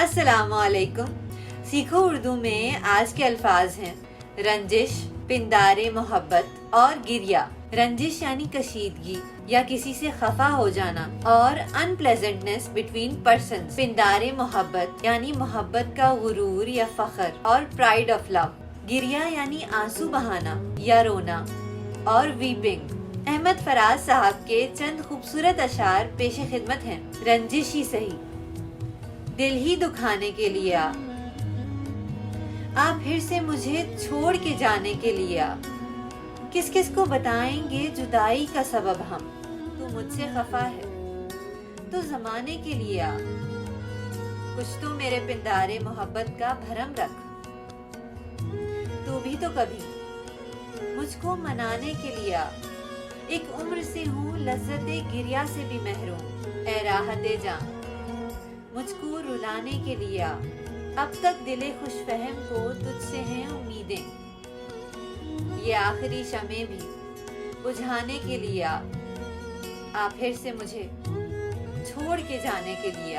अस्सलाम वालेकुम। सीखो उर्दू में आज के अल्फाज हैं रंजिश, पिंदारे मोहब्बत और गिरिया। रंजिश यानी कशीदगी या किसी से खफा हो जाना और अनप्लेजेंटनेस बिटवीन पर्सन्स। पिंदारे मोहब्बत यानी मोहब्बत का गुरूर या फख्र और प्राइड ऑफ लव। गिरिया यानी आंसू बहाना या रोना और वीपिंग। अहमद फराज साहब के चंद खूबसूरत अशार पेश खिदमत हैं। रंजिश ही सही, दिल ही दुखाने के लिए आप फिर से मुझे छोड़ के जाने के लिए किस किस को बताएंगे जुदाई का सबब हम। तू मुझसे खफा है तो जमाने के लिए कुछ तो मेरे पिंदारे मोहब्बत का भरम रख। तू भी तो कभी मुझको मनाने के लिए एक उम्र से हूँ लज्जते गिरिया से भी महरूम। ए राहते जान मुझको रुलाने के लिए अब तक दिले खुशफहम को तुझसे हैं उम्मीदें। ये आखिरी शमे भी बुझाने के लिए आप फिर से मुझे छोड़ के जाने के लिए